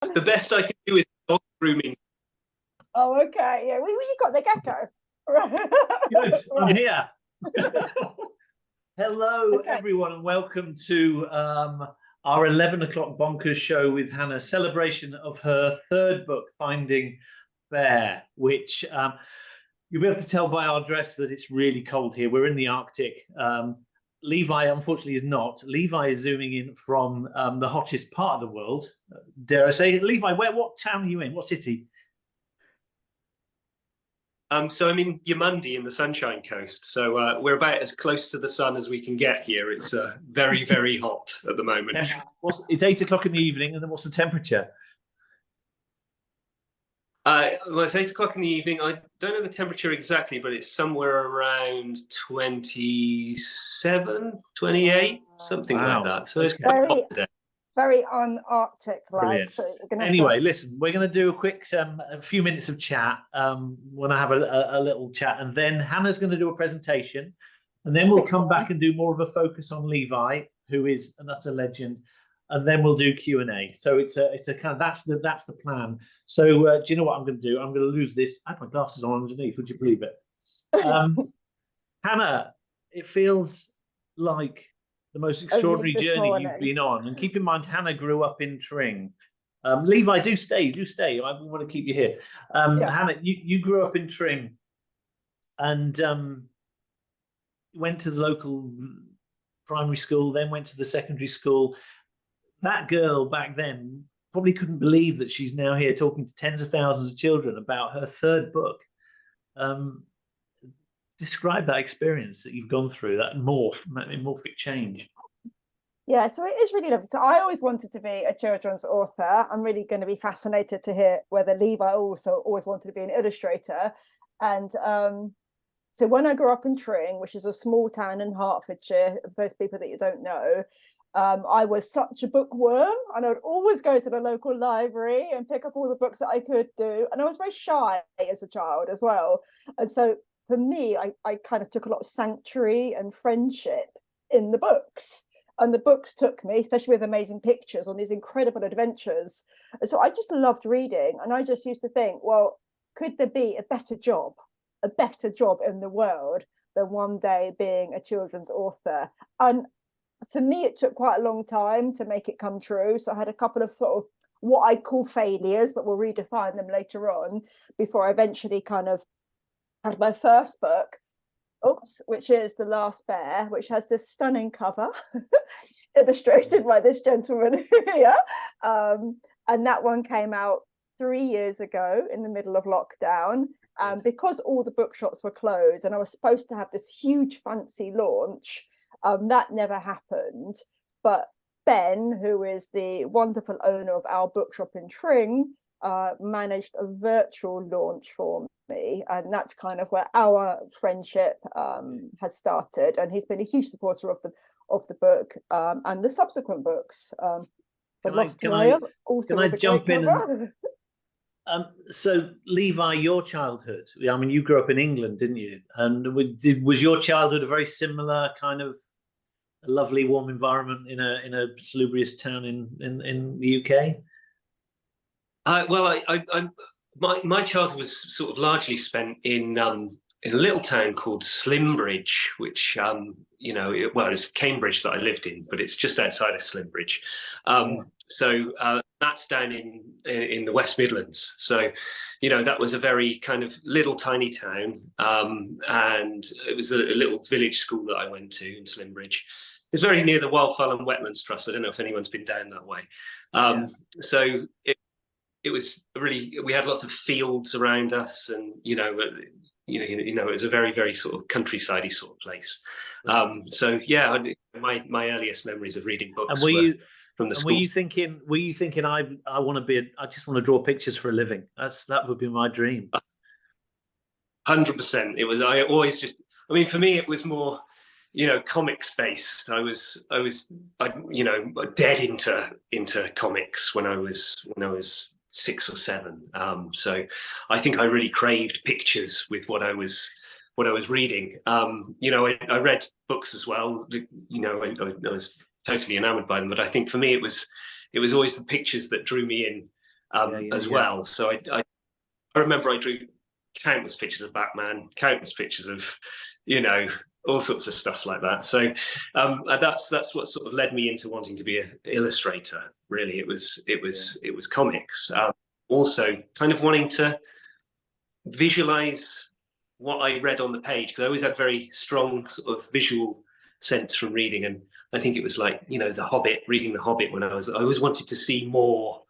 The best I can do is dog grooming. Oh, okay. Yeah, you got the gecko. Good. I'm Right. here. Hello, Okay. everyone, and welcome to our 11 o'clock bonkers show with Hannah, celebration of her third book, Finding Bear, which you'll be able to tell by our dress that it's really cold here. We're in the Arctic. Levi, unfortunately, is not. Levi is zooming in from the hottest part of the world, dare I say. Levi, what town are you in? What city? So I'm in Yamundi in the Sunshine Coast. So we're about as close to the sun as we can get here. It's very, very hot at the moment. It's 8 o'clock in the evening, and then what's the temperature? Well, it's 8 o'clock in the evening. I don't know the temperature exactly, but it's somewhere around 27, 28, something like that. So it's quite hot today. Very un-Arctic like. So anyway, listen, we're going to do a quick a few minutes of chat. When I have a little chat, and then Hannah's going to do a presentation, and then we'll come back and do more of a focus on Levi, who is an utter legend, and then we'll do Q&A. So it's a kind of that's the plan. So do you know what I'm going to do? I'm going to lose this. I have my glasses on underneath. Would you believe it? Hannah, it feels like the most extraordinary journey you've been on, and keep in mind Hannah grew up in Tring. Levi, do stay. I want to keep you here. Hannah, you grew up in Tring and went to the local primary school, then went to the secondary school. That girl back then probably couldn't believe that she's now here talking to tens of thousands of children about her third book. Describe that experience that you've gone through, that morphic change. Yeah, so it is really lovely. So I always wanted to be a children's author. I'm really going to be fascinated to hear whether Levi also always wanted to be an illustrator. And so when I grew up in Tring, which is a small town in Hertfordshire, for those people that you don't know, I was such a bookworm, and I would always go to the local library and pick up all the books that I could do. And I was very shy as a child as well. And so for me, I kind of took a lot of sanctuary and friendship in the books. And the books took me, especially with amazing pictures, on these incredible adventures. And so I just loved reading. And I just used to think, well, could there be a better job in the world than one day being a children's author? And for me, it took quite a long time to make it come true. So I had a couple of sort of what I call failures, but we'll redefine them later on, before I eventually kind of had my first book, which is The Last Bear, which has this stunning cover illustrated by this gentleman here. And that one came out 3 years ago in the middle of lockdown. Because all the bookshops were closed and I was supposed to have this huge fancy launch, that never happened. But Ben, who is the wonderful owner of Our Bookshop in Tring, managed a virtual launch for me, and that's kind of where our friendship has started. And he's been a huge supporter of the book and the subsequent books. Can I jump in? So Levi, your childhood, I mean, you grew up in England, didn't you? And was your childhood a very similar kind of lovely, warm environment in a salubrious town in the UK? Well, my childhood was sort of largely spent in a little town called Slimbridge, which it's Cambridge that I lived in, but it's just outside of Slimbridge. So that's down in the West Midlands. So, that was a very kind of little tiny town, and it was a little village school that I went to in Slimbridge. It's very near the Wildfell and Wetlands Trust. I don't know if anyone's been down that way. So it was really, we had lots of fields around us, and it was a very, very sort of countryside-y sort of place. So yeah, my earliest memories of reading books were from the school. Were you thinking I want to be I just want to draw pictures for a living? That would be my dream. 100%. It was. For me, it was more, comics based. I was dead into comics when I was 6 or 7. So I think I really craved pictures with what I was reading. I read books as well. I was totally enamored by them, but I think for me it was always the pictures that drew me in as well. So I remember I drew countless pictures of Batman, countless pictures of, all sorts of stuff like that. So that's what sort of led me into wanting to be an illustrator. Really, it was comics. Also, kind of wanting to visualize what I read on the page, because I always had very strong sort of visual sense from reading, and I think it was like The Hobbit, reading The Hobbit when I always wanted to see more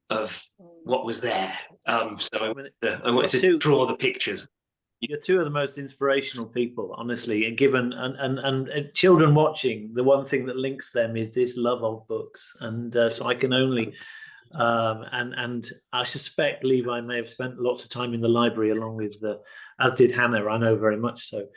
of what was there. So I wanted to draw the pictures. You're two of the most inspirational people, honestly, and given and children watching, the one thing that links them is this love of books, and so I can only and I suspect Levi may have spent lots of time in the library along with as did Hannah, I know very much so.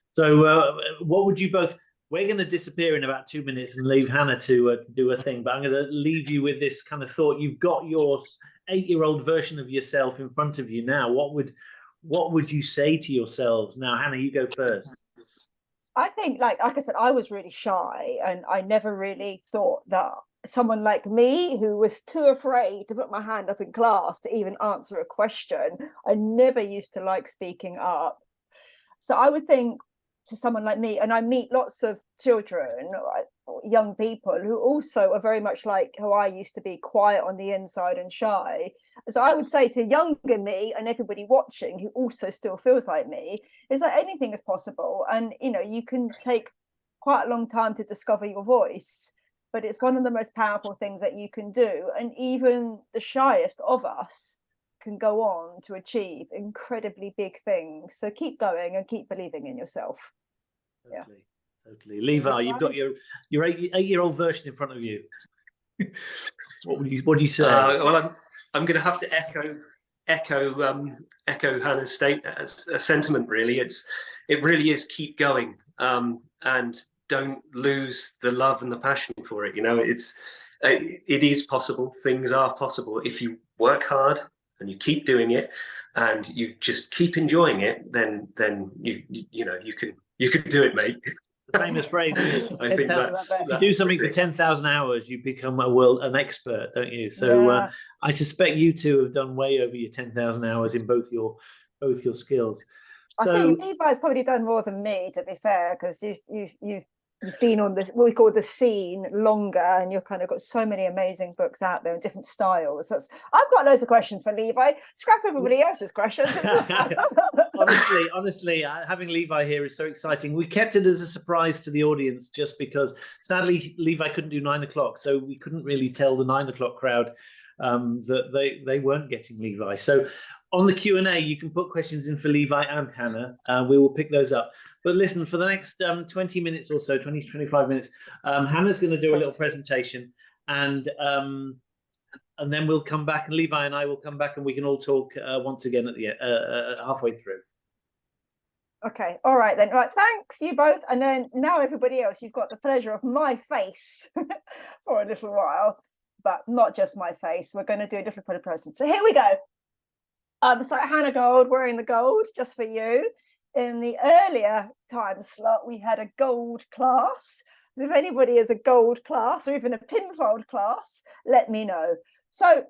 So what would you both? We're going to disappear in about 2 minutes and leave Hannah to do a thing, but I'm going to leave you with this kind of thought. You've got your 8-year-old version of yourself in front of you now. What would you say to yourselves now? Hannah, you go first. I think, like I said, I was really shy, and I never really thought that someone like me, who was too afraid to put my hand up in class to even answer a question, I never used to like speaking up. So I would think to someone like me, and I meet lots of children, young people who also are very much like how I used to be, quiet on the inside and shy. So I would say to younger me and everybody watching who also still feels like me, is that anything is possible, and you can take quite a long time to discover your voice, but it's one of the most powerful things that you can do, and even the shyest of us can go on to achieve incredibly big things. So keep going and keep believing in yourself. Totally. Levi, you've got your 8-year-old version in front of you. What do you say? Well, I'm going to have to echo Hannah's sentiment. Really, it really is keep going, and don't lose the love and the passion for it. It is possible. Things are possible if you work hard and you keep doing it, and you just keep enjoying it. Then you can do it, mate. The famous phrase is, if you do something for 10,000 hours, you become an expert, don't you? So I suspect you two have done way over your 10,000 hours in both your skills. So I think Levi's probably done more than me, to be fair, because you've been on this, what we call the scene, longer, and you've kind of got so many amazing books out there in different styles. So I've got loads of questions for Levi. Scrap everybody else's questions. honestly, having Levi here is so exciting. We kept it as a surprise to the audience just because, sadly, Levi couldn't do 9 o'clock, so we couldn't really tell the 9 o'clock crowd that they weren't getting Levi. So on the Q&A, you can put questions in for Levi and Hannah. We will pick those up. But listen, for the next 20 minutes or so, 20 to 25 minutes, Hannah's going to do a little presentation, and then we'll come back, and Levi and I will come back, and we can all talk once again at the halfway through. Okay, all right then. Right, thanks you both. And then now everybody else, you've got the pleasure of my face for a little while, but not just my face. We're going to do a different kind of present. So here we go. So Hannah Gold, wearing the gold just for you. In the earlier time slot, we had a gold class. If anybody is a gold class or even a pinfold class, let me know. So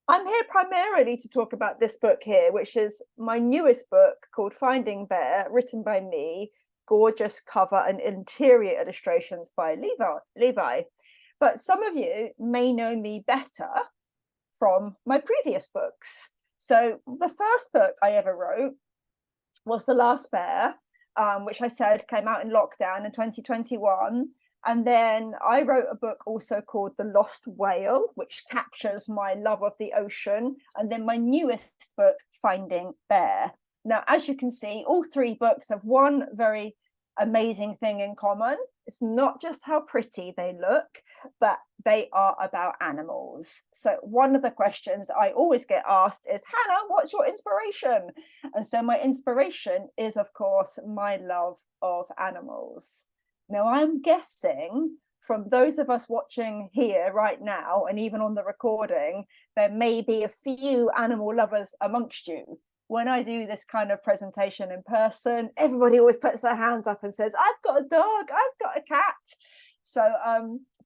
I'm here primarily to talk about this book here, which is my newest book called Finding Bear, written by me, gorgeous cover and interior illustrations by Levi. But some of you may know me better from my previous books. So the first book I ever wrote was The Last Bear, which I said came out in lockdown in 2021. And then I wrote a book also called The Lost Whale, which captures my love of the ocean. And then my newest book, Finding Bear. Now, as you can see, all three books have one very amazing thing in common. It's not just how pretty they look, but they are about animals. So one of the questions I always get asked is, Hannah, what's your inspiration? And so my inspiration is, of course, my love of animals. Now, I'm guessing from those of us watching here right now, and even on the recording, there may be a few animal lovers amongst you. When I do this kind of presentation in person, everybody always puts their hands up and says, I've got a dog, I've got a cat. So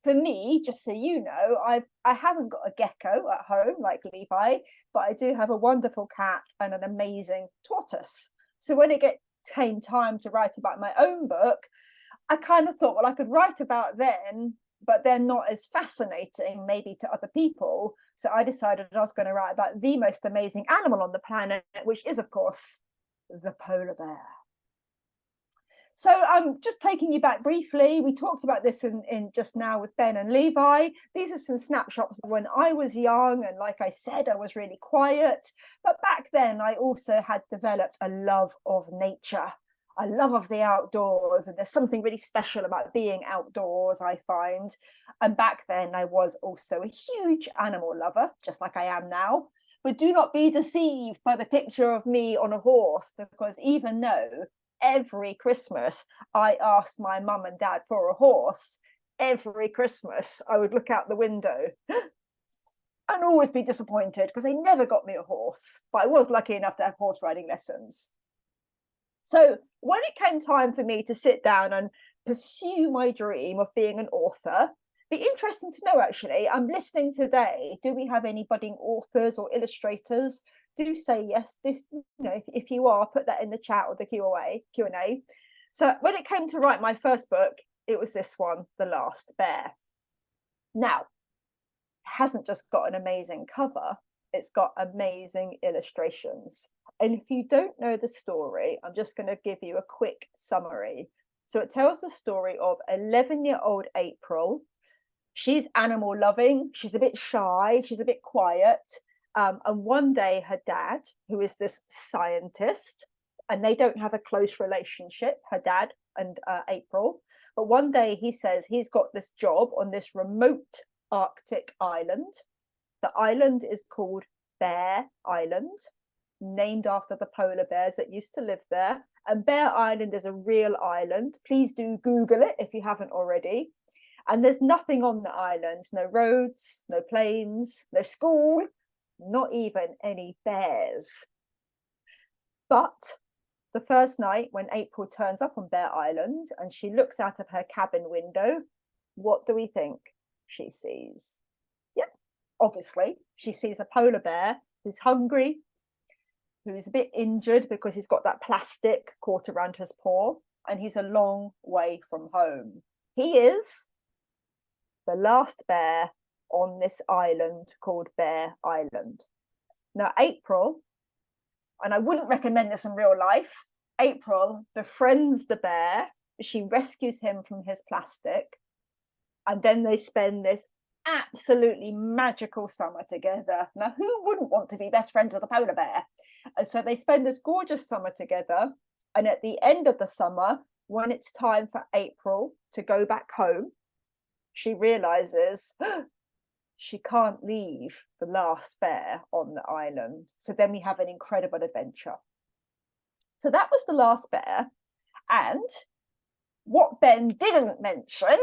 for me, just so you know, I haven't got a gecko at home like Levi, but I do have a wonderful cat and an amazing tortoise. So when it came time to write about my own book, I kind of thought, well, I could write about them, but they're not as fascinating maybe to other people. So I decided I was going to write about the most amazing animal on the planet, which is, of course, the polar bear. So I'm just taking you back briefly. We talked about this in just now with Ben and Levi. These are some snapshots of when I was young. And like I said, I was really quiet. But back then, I also had developed a love of nature, a love of the outdoors. And there's something really special about being outdoors, I find. And back then, I was also a huge animal lover, just like I am now. But do not be deceived by the picture of me on a horse, because even though every Christmas I asked my mum and dad for a horse, every Christmas I would look out the window and always be disappointed because they never got me a horse. But I was lucky enough to have horse riding lessons. So when it came time for me to sit down and pursue my dream of being an author, be interesting to know, actually, I'm listening today, do we have any budding authors or illustrators? Do say yes. This, you know, if you are, put that in the chat or the Q&A. So when it came to write my first book, it was this one, The Last Bear. Now, it hasn't just got an amazing cover, it's got amazing illustrations. And if you don't know the story, I'm just going to give you a quick summary. So it tells the story of 11-year-old April. She's animal loving, she's a bit shy, she's a bit quiet. And one day her dad, who is this scientist, and they don't have a close relationship, her dad and April, but one day he says he's got this job on this remote Arctic island. The island is called Bear Island, named after the polar bears that used to live there. And Bear Island is a real island. Please do Google it if you haven't already. And there's nothing on the island, no roads, no planes, no school, not even any bears. But the first night when April turns up on Bear Island and she looks out of her cabin window, what do we think she sees? Yep, obviously, she sees a polar bear who's hungry, who's a bit injured because he's got that plastic caught around his paw, and he's a long way from home. He is the last bear on this island called Bear Island. Now, April, and I wouldn't recommend this in real life, April befriends the bear. She rescues him from his plastic. And then they spend this absolutely magical summer together. Now, who wouldn't want to be best friends with a polar bear? And so they spend this gorgeous summer together. And at the end of the summer, when it's time for April to go back home, she realizes she can't leave the last bear on the island. So then we have an incredible adventure. So that was The Last Bear. And what Ben didn't mention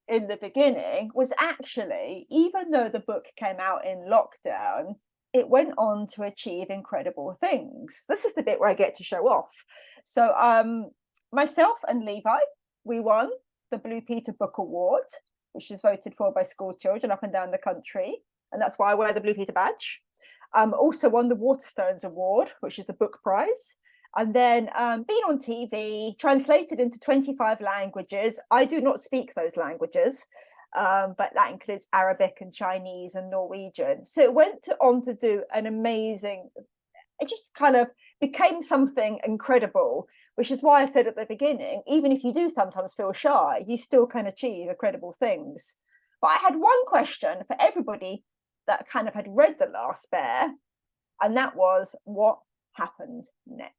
in the beginning was actually, even though the book came out in lockdown, it went on to achieve incredible things. This is the bit where I get to show off. So myself and Levi, we won the Blue Peter Book Award, which is voted for by school children up and down the country. And that's why I wear the Blue Peter badge. Also won the Waterstones Award, which is a book prize. And then been on TV, translated into 25 languages. I do not speak those languages, but that includes Arabic and Chinese and Norwegian. So it went on to do an amazing, it just kind of became something incredible, which is why I said at the beginning, even if you do sometimes feel shy, you still can achieve incredible things. But I had one question for everybody that kind of had read The Last Bear, and that was, what happened next?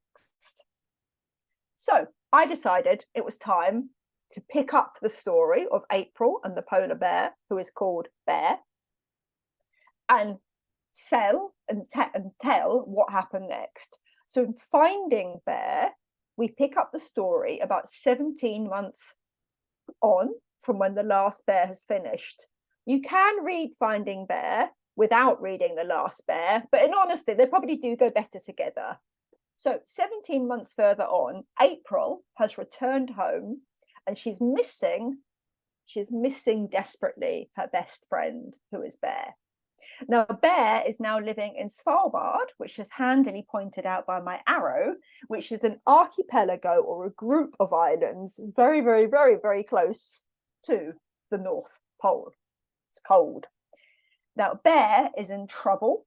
So I decided it was time to pick up the story of April and the polar bear, who is called Bear, and tell what happened next. So in Finding Bear, we pick up the story about 17 months on from when The Last Bear has finished. You can read Finding Bear without reading The Last Bear, but in honesty, they probably do go better together. So 17 months further on, April has returned home and she's missing She's missing desperately her best friend, who is Bear. Now, Bear is now living in Svalbard, which is handily pointed out by my arrow, which is an archipelago or a group of islands very, very, very, very close to the North Pole. It's cold. Now, Bear is in trouble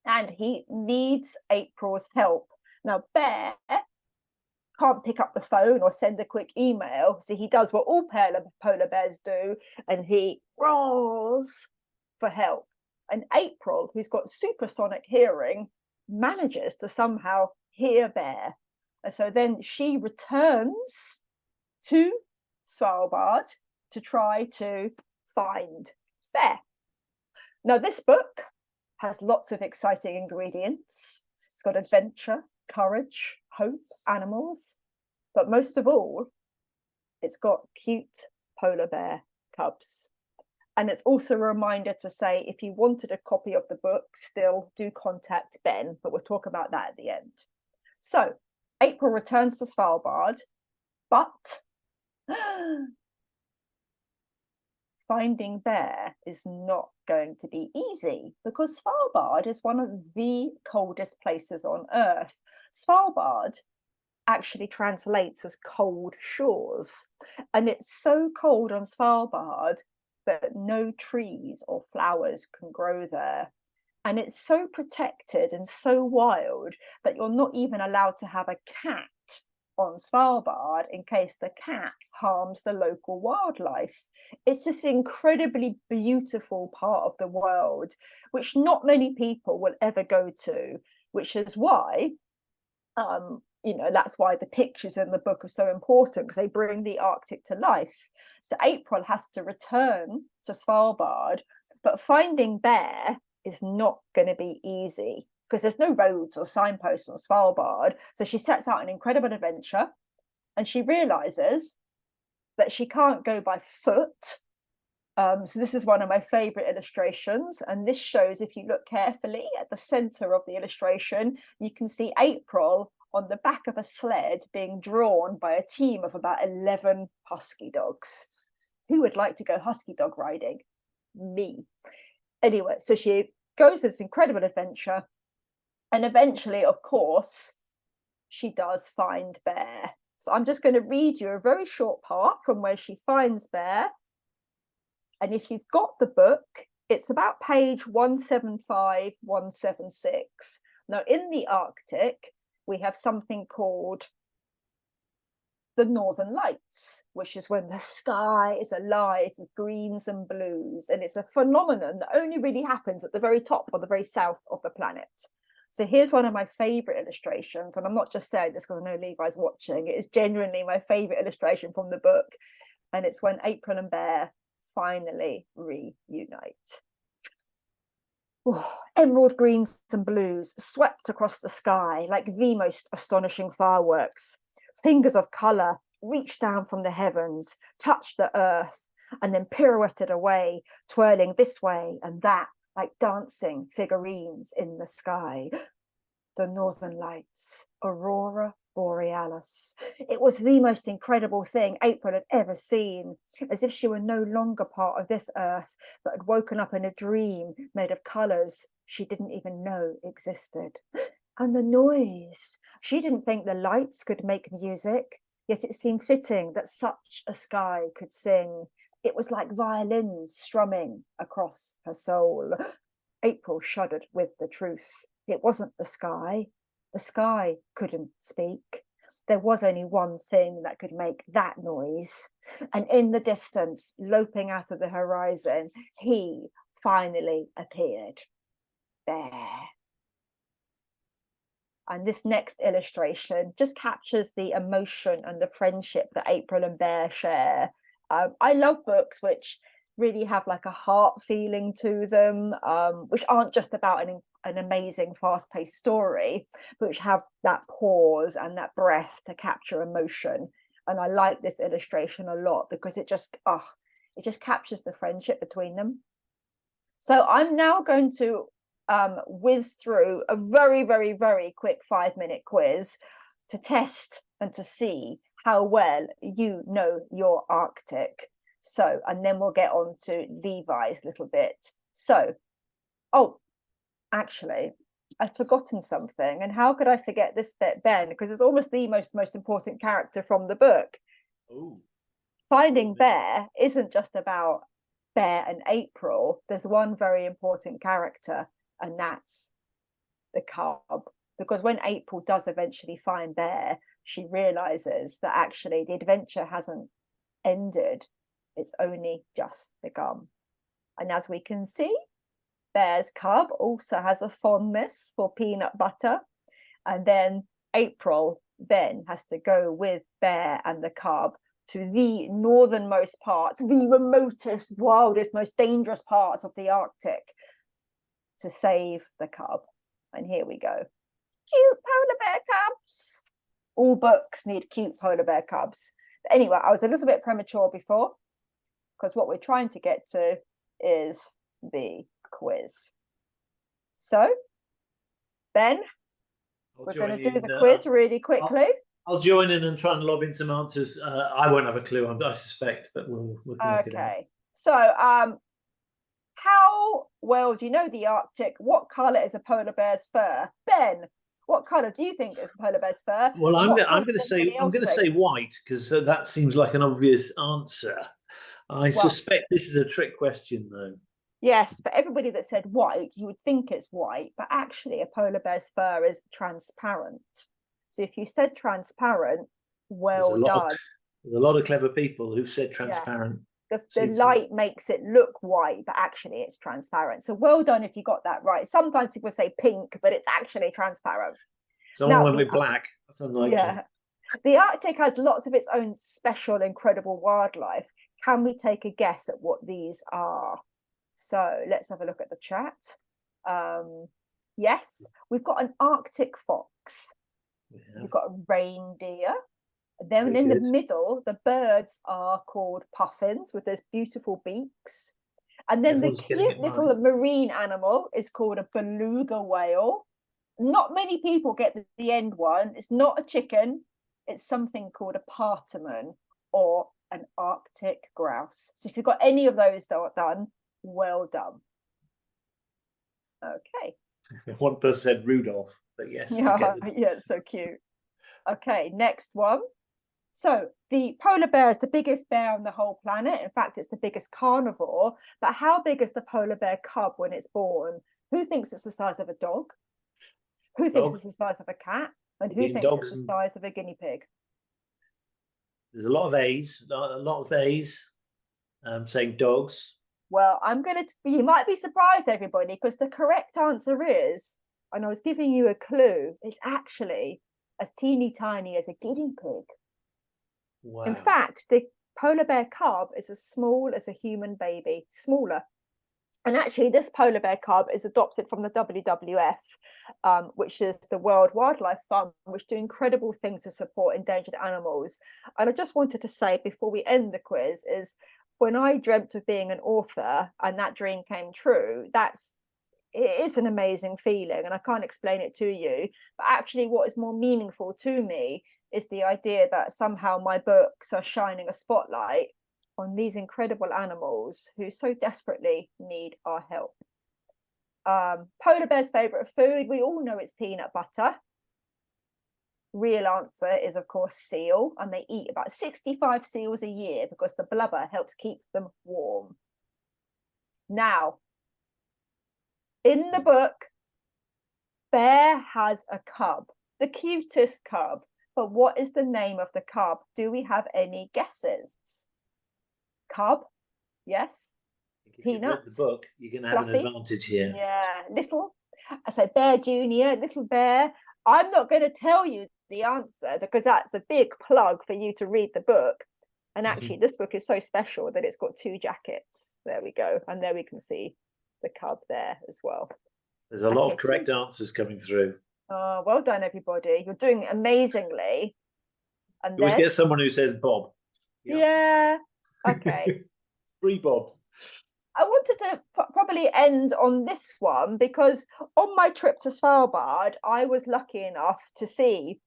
and he needs April's help. Now, Bear can't pick up the phone or send a quick email, so he does what all polar bears do, and he roars for help. And April, who's got supersonic hearing, manages to somehow hear Bear. And so then she returns to Svalbard to try to find Bear. Now, this book has lots of exciting ingredients. It's got adventure, courage, hope, animals, but most of all, it's got cute polar bear cubs. And it's also a reminder to say, if you wanted a copy of the book, still do contact Ben, but we'll talk about that at the end. So April returns to Svalbard, but finding Bear is not going to be easy, because Svalbard is one of the coldest places on Earth. Svalbard actually translates as cold shores, and it's so cold on Svalbard that no trees or flowers can grow there. And it's so protected and so wild that you're not even allowed to have a cat on Svalbard in case the cat harms the local wildlife. It's this incredibly beautiful part of the world, which not many people will ever go to, which is why, that's why the pictures in the book are so important, because they bring the Arctic to life. So April has to return to Svalbard, but finding Bear is not going to be easy, because there's no roads or signposts on Svalbard. So she sets out an incredible adventure, and she realizes that she can't go by foot. So this is one of my favorite illustrations, and this shows, if you look carefully at the center of the illustration, you can see April on the back of a sled being drawn by a team of about 11 husky dogs. Who would like to go husky dog riding? Me. Anyway, so she goes this incredible adventure, and eventually, of course, she does find Bear. So I'm just going to read you a very short part from where she finds Bear. And if you've got the book, it's about page 175, 176. Now, in the Arctic, we have something called the Northern Lights, which is when the sky is alive with greens and blues. And it's a phenomenon that only really happens at the very top or the very south of the planet. So here's one of my favorite illustrations. And I'm not just saying this because I know Levi's watching. It is genuinely my favorite illustration from the book. And it's when April and Bear finally reunite. Emerald greens and blues swept across the sky like the most astonishing fireworks. Fingers of colour reached down from the heavens, touched the earth, and then pirouetted away, twirling this way and that like dancing figurines in the sky. The Northern Lights, Aurora Borealis. It was the most incredible thing April had ever seen, as if she were no longer part of this earth, but had woken up in a dream made of colours she didn't even know existed. And the noise. She didn't think the lights could make music, yet it seemed fitting that such a sky could sing. It was like violins strumming across her soul. April shuddered with the truth. It wasn't the sky. The sky couldn't speak. There was only one thing that could make that noise. And in the distance, loping out of the horizon, he finally appeared. Bear. And this next illustration just captures the emotion and the friendship that April and Bear share. I love books which really have like a heart feeling to them, which aren't just about an amazing fast-paced story, but which have that pause and that breath to capture emotion. And I like this illustration a lot because it just captures the friendship between them. So I'm now going to whiz through a very, very, very quick 5-minute quiz to test and to see how well you know your Arctic. So, and then we'll get on to Levi's little bit. So, oh, actually, I've forgotten something. And how could I forget this bit, Ben? Because it's almost the most important character from the book. Oh. Finding Bear isn't just about Bear.When April. There's one very important character, and that's the cub. Because when April does eventually find Bear, she realizes that actually the adventure hasn't ended. It's only just begun. And as we can see, Bear's cub also has a fondness for peanut butter. And then April then has to go with Bear and the cub to the northernmost parts, the remotest, wildest, most dangerous parts of the Arctic to save the cub. And here we go. Cute polar bear cubs. All books need cute polar bear cubs. But anyway, I was a little bit premature before, because what we're trying to get to is the quiz. So, Ben, we're going to do the quiz really quickly. I'll join in and try and lob in some answers. I won't have a clue, I suspect, but we'll work it out. Okay. So, how well do you know the Arctic? What colour is a polar bear's fur? Ben, what colour do you think is a polar bear's fur? Well, I'm going to say white, because that seems like an obvious answer. I suspect this is a trick question, though. Yes, but everybody that said white, you would think it's white, but actually a polar bear's fur is transparent. So if you said transparent, well done. There's a lot of clever people who've said transparent. Yeah. The light makes it look white, but actually it's transparent. So well done if you got that right. Sometimes people say pink, but it's actually transparent. Someone went with black. That's unlikely. Yeah. The Arctic has lots of its own special, incredible wildlife. Can we take a guess at what these are? So let's have a look at the chat. Yes, we've got an Arctic fox. Yeah. We've got a reindeer. Then in the middle, the birds are called puffins with those beautiful beaks. And then the cute little marine animal is called a beluga whale. Not many people get the end one. It's not a chicken. It's something called a partimon or an Arctic grouse. So if you've got any of those done, well done. Okay. One person said Rudolph, but yes. Yeah, it's so cute. Okay, next one. So the polar bear is the biggest bear on the whole planet. In fact, it's the biggest carnivore. But how big is the polar bear cub when it's born? Who thinks it's the size of a dog? Who thinks it's the size of a cat? And who thinks it's the size of a guinea pig? There's a lot of A's, saying dogs. Well, you might be surprised, everybody, because the correct answer is, and I was giving you a clue, it's actually as teeny tiny as a guinea pig. Wow. In fact, the polar bear cub is as small as a human baby, smaller. And actually, this polar bear cub is adopted from the WWF, which is the World Wildlife Fund, which do incredible things to support endangered animals. And I just wanted to say before we end the quiz is when I dreamt of being an author and that dream came true, it is an amazing feeling, and I can't explain it to you. But actually, what is more meaningful to me is the idea that somehow my books are shining a spotlight on these incredible animals who so desperately need our help. Polar bear's favorite food, we all know it's peanut butter. Real answer is, of course, seal, and they eat about 65 seals a year because the blubber helps keep them warm. Now, in the book, Bear has a cub, the cutest cub. But what is the name of the cub? Do we have any guesses? Cub, yes. If you've read the book, you're going to have an advantage here. Yeah, little. I say Bear Junior, Little Bear. I'm not going to tell you the answer because that's a big plug for you to read the book. And actually, this book is so special that it's got 2 jackets. There we go. And there we can see the cub there as well. There's a lot of correct answers coming through. Oh, well done, everybody. You're doing amazingly. And you always get someone who says Bob. Yeah. Okay. 3 Bobs. I wanted to probably end on this one because on my trip to Svalbard, I was lucky enough to see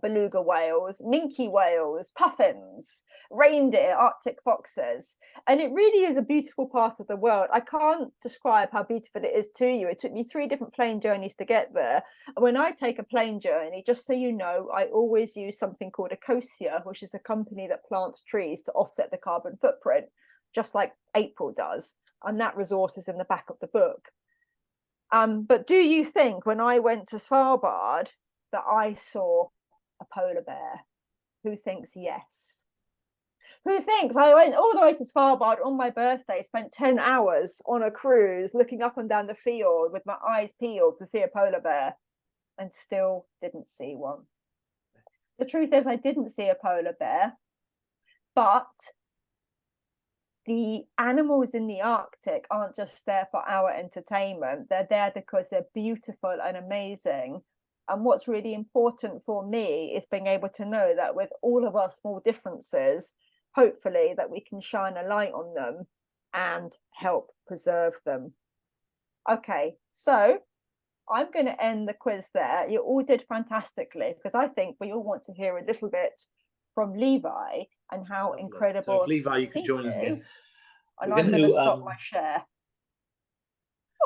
beluga whales, minke whales, puffins, reindeer, Arctic foxes. And it really is a beautiful part of the world. I can't describe how beautiful it is to you. It took me 3 different plane journeys to get there. And when I take a plane journey, just so you know, I always use something called Ecosia, which is a company that plants trees to offset the carbon footprint, just like April does. And that resource is in the back of the book. But do you think when I went to Svalbard that I saw a polar bear? Who thinks yes? Who thinks I went all the way to Svalbard on my birthday, spent 10 hours on a cruise looking up and down the fjord with my eyes peeled to see a polar bear, and still didn't see one? The truth is, I didn't see a polar bear, but the animals in the Arctic aren't just there for our entertainment. They're there because they're beautiful and amazing. And what's really important for me is being able to know that with all of our small differences, hopefully that we can shine a light on them and help preserve them. Okay, so I'm going to end the quiz there. You all did fantastically, because I think we all want to hear a little bit from Levi and how incredible. So if Levi, you can join us again. And I'm going to stop my share.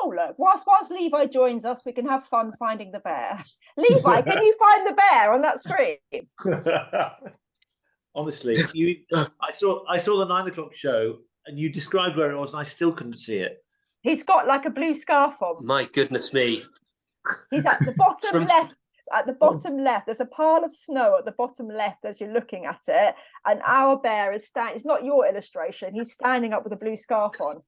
Oh, look, whilst Levi joins us, we can have fun finding the bear. Levi, can you find the bear on that screen? Honestly, I saw the 9 o'clock show, and you described where it was, and I still couldn't see it. He's got like a blue scarf on. My goodness me. He's at the bottom left. At the bottom left, there's a pile of snow at the bottom left as you're looking at it. And our bear is standing. It's not your illustration. He's standing up with a blue scarf on.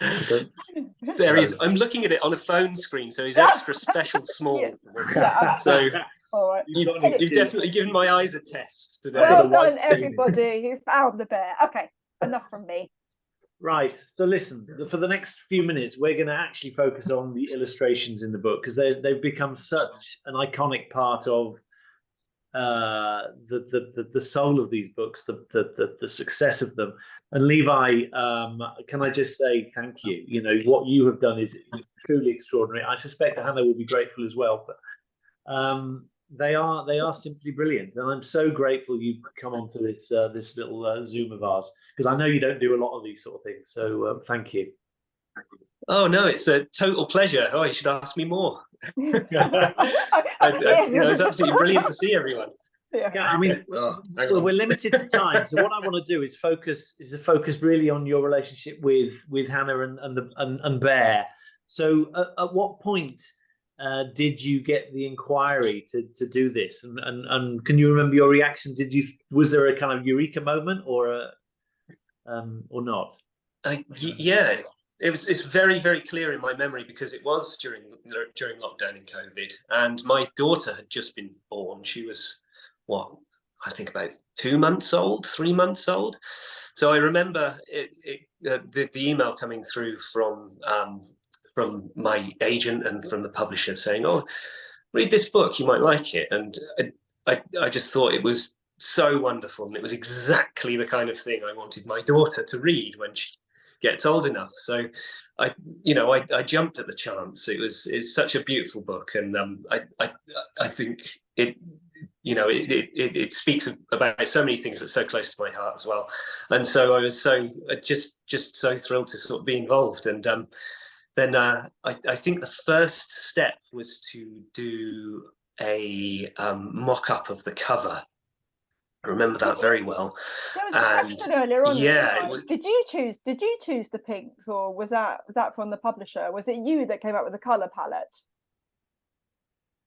There he is. I'm looking at it on a phone screen, so he's extra special small. Yeah. So all right. you've definitely given my eyes a test today. Well done, everybody. You found the bear. Okay, enough from me. Right. So listen, for the next few minutes, we're going to actually focus on the illustrations in the book, because they've become such an iconic part of the soul of these books, the success of them. And Levi, can I just say thank you? You know, what you have done is truly extraordinary. I suspect that Hannah will be grateful as well. But they are simply brilliant, and I'm so grateful you've come onto this this little Zoom of ours, because I know you don't do a lot of these sort of things. So thank you. Oh no, it's a total pleasure. Oh, you should ask me more. It's absolutely brilliant to see everyone. Yeah. I mean, we're limited to time, so what I want to do is focus really on your relationship with Hannah and Bear. So at what point did you get the inquiry to do this, and can you remember your reaction? Was there a kind of eureka moment or not? Yeah, it's very, very clear in my memory, because it was during lockdown in COVID, and my daughter had just been born. She was I think about 2 months old, 3 months old. So I remember the email coming through from my agent and from the publisher saying, "Oh, read this book, you might like it." And I just thought it was so wonderful, and it was exactly the kind of thing I wanted my daughter to read when she gets old enough. So I jumped at the chance. It's such a beautiful book, and I think it speaks about so many things that's so close to my heart as well. And so I was just so thrilled to sort of be involved. And then I think the first step was to do a mock-up of the cover. I remember that very well. There was a question earlier on. Yeah, did you choose the pinks, or was that from the publisher? Was it you that came up with the color palette?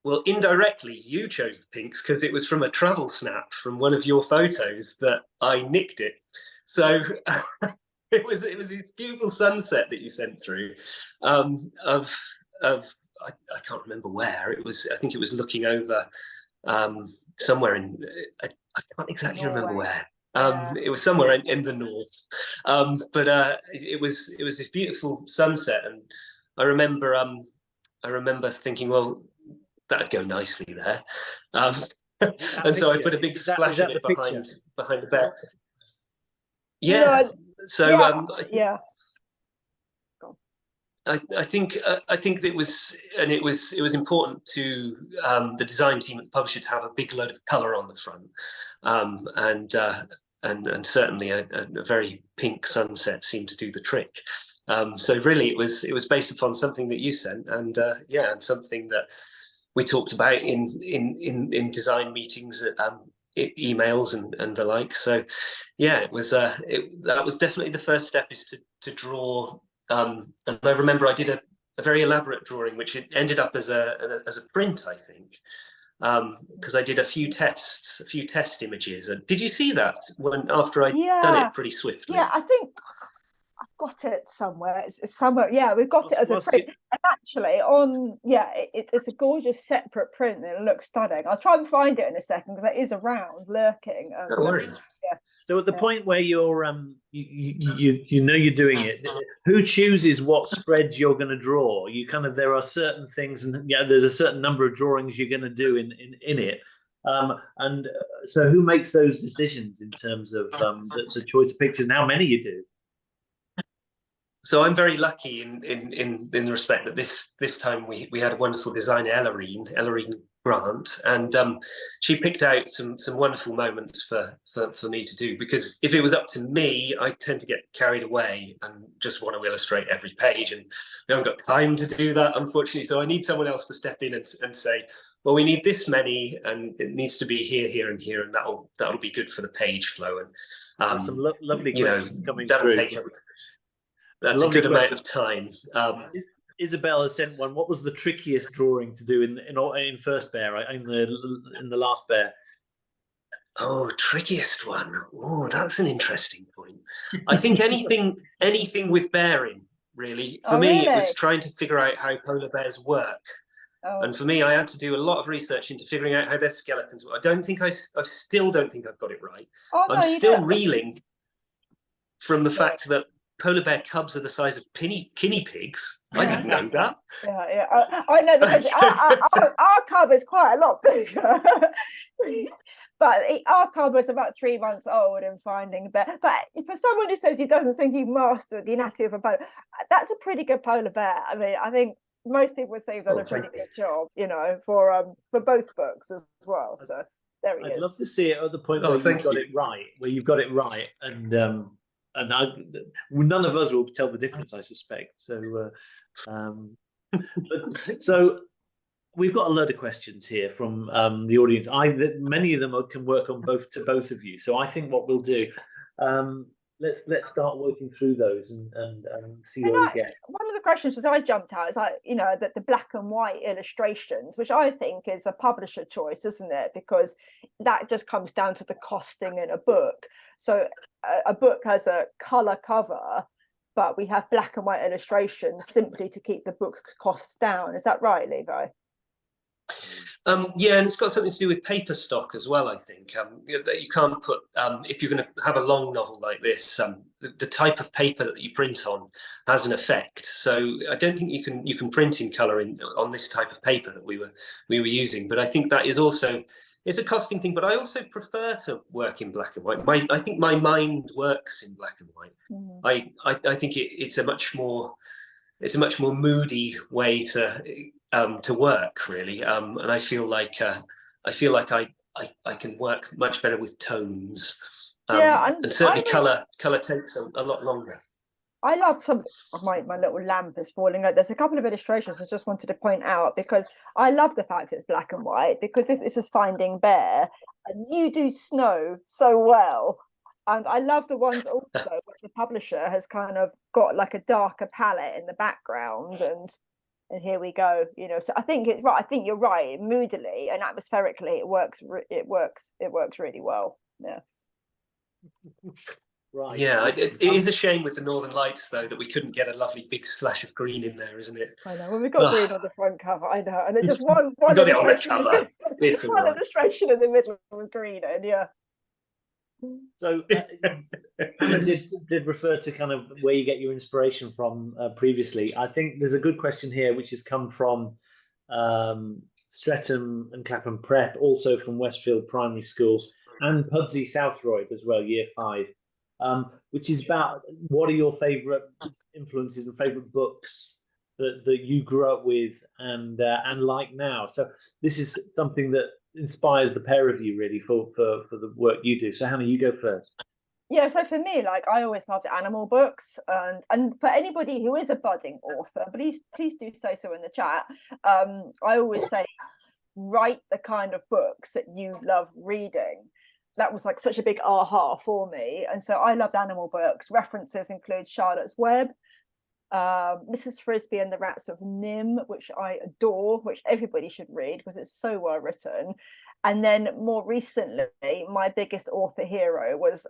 Well, indirectly, you chose the pinks because it was from a travel snap from one of your photos that I nicked it. So it was this beautiful sunset that you sent through I can't remember where it was. I think it was looking over somewhere in I can't exactly remember where. It was somewhere in the north, but it was this beautiful sunset, and I remember thinking, well, that'd go nicely there, and so I put a big splash of it behind the bear. Yeah. So yeah. I think it was important to the design team at the publisher to have a big load of colour on the front, and certainly a very pink sunset seemed to do the trick. So really, it was based upon something that you sent, and and something that we talked about in design meetings, emails and the like. So yeah, it was that was definitely the first step, is to draw. And I remember I did a very elaborate drawing, which it ended up as a print, I think, because I did a few test images. And did you see that after I'd done it pretty swiftly? Yeah, I think I've got it somewhere. It's somewhere. Yeah, we've got it as a print. And actually, it's a gorgeous separate print, and it looks stunning. I'll try and find it in a second, because it is around, lurking. No worries. Yeah. So at the point where you're you know you're doing it, who chooses what spreads you're going to draw? There are certain things, and there's a certain number of drawings you're going to do in it. And so who makes those decisions in terms of the choice of pictures and how many you do? So I'm very lucky in the respect that this time we had a wonderful designer, Ellerine Grant, and she picked out some wonderful moments for me to do, because if it was up to me, I tend to get carried away and just want to illustrate every page, and we haven't got time to do that, unfortunately. So I need someone else to step in and say, well, we need this many, and it needs to be here, here, and here, and that'll be good for the page flow. And some lovely questions coming through. That's a good amount of time. Isabel has sent one. What was the trickiest drawing to do in first Bear, in the last Bear? Oh, trickiest one. Oh, that's an interesting point. I think anything with bearing, really. For me, it was trying to figure out how polar bears work. And for me, I had to do a lot of research into figuring out how their skeletons work. I still don't think I've got it right. I'm still reeling from the fact that polar bear cubs are the size of guinea pigs. I didn't know that. Yeah. I know that our cub is quite a lot bigger. But our cub was about 3 months old and finding bear. But for someone who says he doesn't think you've mastered the anatomy of a polar, that's a pretty good polar bear. I mean, I think most people would say he's done a pretty good job, for both books as well. So there he is. I'd love to see it at the point where you've got it right, and none of us will tell the difference, I suspect. So, so we've got a load of questions here from the audience. Many of them can work on both of you. So I think what we'll do, let's start working through those and see where we get. One of the questions that I jumped at is that the black and white illustrations, which I think is a publisher choice, isn't it? Because that just comes down to the costing in a book. So a book has a color cover, but we have black and white illustrations simply to keep the book costs down. Is that right, Levi? Yeah, and it's got something to do with paper stock as well, I think. You can't put, if you're going to have a long novel like this, the type of paper that you print on has an effect. So I don't think you can print in colour on this type of paper that we were using. But I think that is also, it's a costing thing. But I also prefer to work in black and white. I think my mind works in black and white. Mm-hmm. I think it's a much more moody way to work, really, and I feel like I can work much better with tones. And certainly color takes a lot longer. I love some of my little lamp is falling out. There's a couple of illustrations I just wanted to point out, because I love the fact it's black and white, because this is Finding Bear, and you do snow so well. And I love the ones also where the publisher has kind of got like a darker palette in the background, and here we go. So I think it's right. I think you're right. Moodily and atmospherically, it works really well. Yes. Right. Yeah, it is a shame with the Northern Lights, though, that we couldn't get a lovely big splash of green in there, isn't it? I know. Well, we've got green on the front cover. I know, and it's just one got it on the cover. One illustration in the middle with green, and yeah. So Anna did refer to kind of where you get your inspiration from previously. I think there's a good question here which has come from Streatham and Clapham Prep, also from Westfield Primary School, and Pudsey Southroyd as well, Year 5, which is about what are your favourite influences and favourite books that you grew up with and like now. So this is something that inspires the pair of you really for the work you do. So Hannah, you go first. Yeah, so for me, like I always loved animal books, and for anybody who is a budding author, please do say so in the chat. I always say, write the kind of books that you love reading. That was like such a big aha for me, and so I loved animal books. References include Charlotte's Web, Mrs. Frisby and the Rats of Nim, which I adore, which everybody should read because it's so well written. And then more recently, my biggest author hero was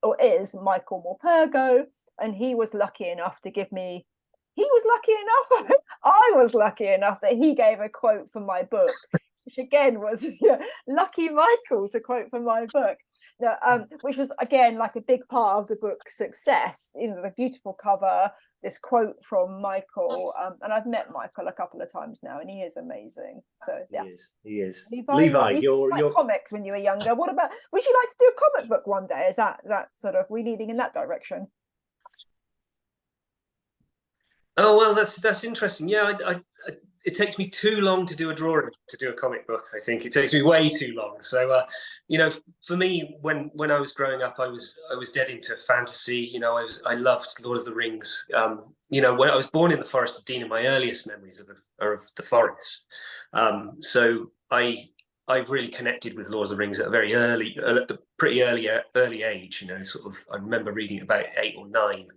or is Michael Morpurgo, and he was lucky enough to give me. He was lucky enough. I was lucky enough that he gave a quote for my book, which again was lucky Michael to quote from my book, which was again like a big part of the book's success. You know, the beautiful cover, this quote from Michael, and I've met Michael a couple of times now, and he is amazing. So yeah, he is. Levi, you're comics when you were younger. What about? Would you like to do a comic book one day? Is that sort of we leading in that direction? Oh well, that's interesting. Yeah, it takes me too long to do a drawing to do a comic book. I think it takes me way too long. So you know, for me, when I was growing up, I was dead into fantasy. You know, I loved Lord of the Rings. You know, when I was born in the Forest of Dean, and my earliest memories are of the forest. So I really connected with Lord of the Rings at a very pretty early age. You know, sort of. I remember reading about 8 or 9.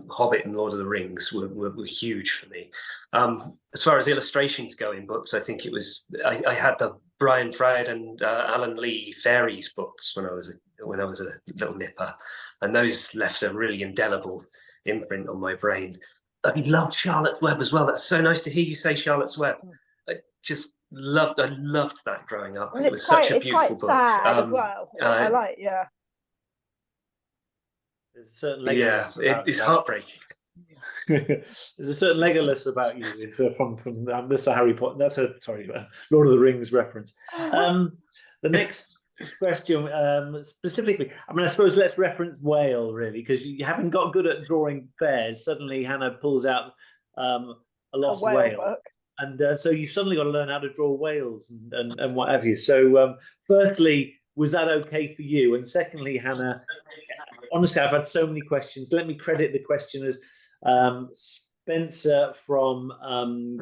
Hobbit and Lord of the Rings were huge for me. As far as illustrations go in books, I think it was I had the Brian Froud and Alan Lee Fairies books when I was a little nipper, and those left a really indelible imprint on my brain. I loved Charlotte's Web as well. That's so nice to hear you say Charlotte's Web. I loved that growing up. And it was such a beautiful book. Sad as well. I like, yeah. There's a certain Legolas it's heartbreaking. There's a certain Legolas about you from that's a Harry Potter. That's a Lord of the Rings reference. The next question specifically, I mean, I suppose let's reference whale really, because you haven't got good at drawing bears. Suddenly Hannah pulls out a lost whale. And so you've suddenly got to learn how to draw whales and what have you. So firstly, was that okay for you? And secondly, Hannah, honestly, I've had so many questions. Let me credit the questioners. Spencer from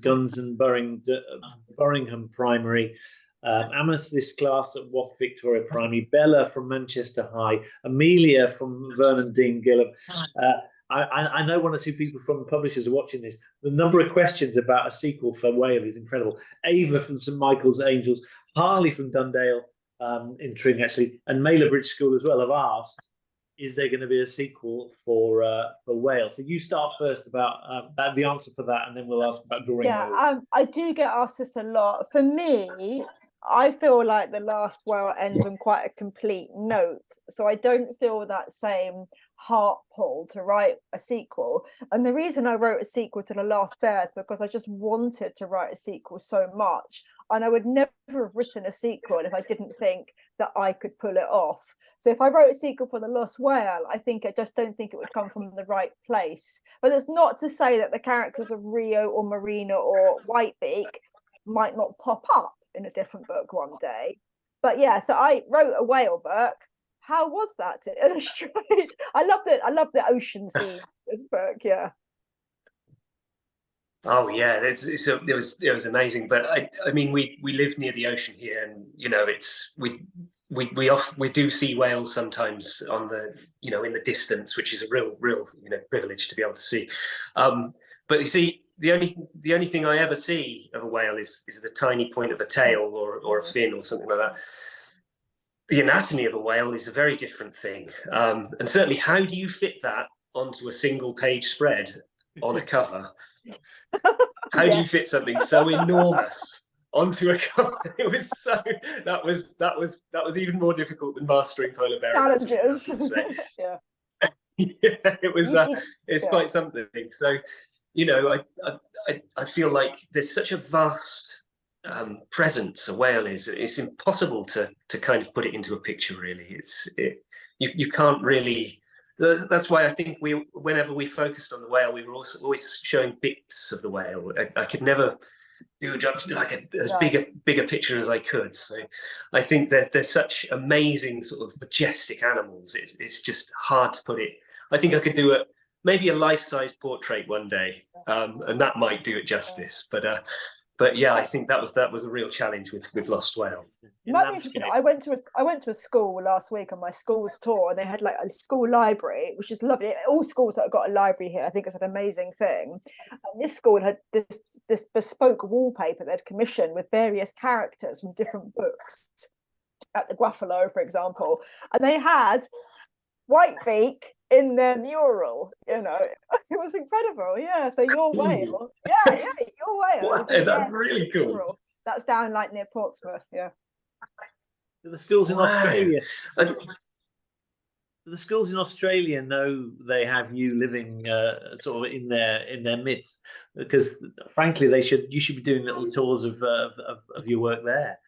Guns and Burringham Primary, Amethyst class at Wath Victoria Primary, Bella from Manchester High, Amelia from Vernon Dean Gillam. I know 1 or 2 people from the publishers are watching this. The number of questions about a sequel for Whale is incredible. Ava from St Michael's Angels, Harley from Dundale in Tring actually, and Mailer Bridge School as well have asked, is there going to be a sequel for Whale? So you start first about the answer for that, and then we'll ask about drawing. Yeah, I do get asked this a lot. For me, I feel like The Last Whale ends on quite a complete note, so I don't feel that same heart pull to write a sequel. And the reason I wrote a sequel to The Last Bear is because I just wanted to write a sequel so much, and I would never have written a sequel if I didn't think that I could pull it off. So if I wrote a sequel for The Lost Whale, I just don't think it would come from the right place. But it's not to say that the characters of Rio or Marina or Whitebeak might not pop up in a different book one day. But yeah, so I wrote a whale book. How was that to illustrate? I love the ocean scene in this book. Yeah. Oh yeah, it was amazing. But I mean, we live near the ocean here, and you know, we do see whales sometimes on the in the distance, which is a real privilege to be able to see. But you see, the only thing I ever see of a whale is the tiny point of a tail or a fin or something like that. The anatomy of a whale is a very different thing, and certainly, how do you fit that onto a single page spread on a cover? How do you fit something so enormous onto a cover? It was that was even more difficult than mastering polar bear challenges. Yeah. Yeah, it was. It's quite something. So, I feel like there's such a vast presence a whale is. It's impossible to kind of put it into a picture. Really, you can't really that's why I think whenever we focused on the whale, we were also always showing bits of the whale. I could never do as big a picture as I could. So I think that they're such amazing sort of majestic animals. It's just hard to put it. I think I could do maybe a life-size portrait one day, and that might do it justice. But yeah, I think that was a real challenge with Lost Whale. I went to a school last week on my school's tour, and they had like a school library, which is lovely. All schools that have got a library here, I think it's an amazing thing. And this school had this bespoke wallpaper they'd commissioned with various characters from different books, at the Gruffalo, for example, and they had Whitebeak in their mural. You know, it was incredible. Yeah, so your whale, your whale. Wow, that's really cool. Mural. That's down like near Portsmouth. Yeah. Do the schools in Australia? Do the schools in Australia know they have you living sort of in their midst? Because frankly, you should be doing little tours of your work there.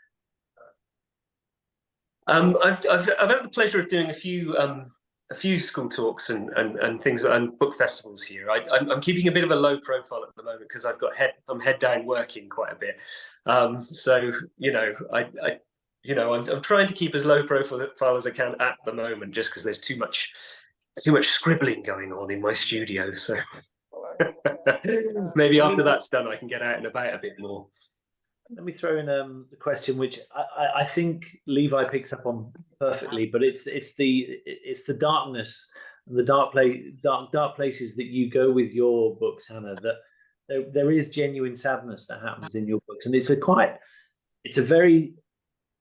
I've had the pleasure of doing a few school talks and things and book festivals here. I'm keeping a bit of a low profile at the moment because I'm head down working quite a bit. So I'm trying to keep as low profile as I can at the moment, just because there's too much scribbling going on in my studio. So maybe after that's done, I can get out and about a bit more. Let me throw in a question which I think Levi picks up on perfectly, but it's the darkness and the dark places that you go with your books, Hannah. That there is genuine sadness that happens in your books, and it's a very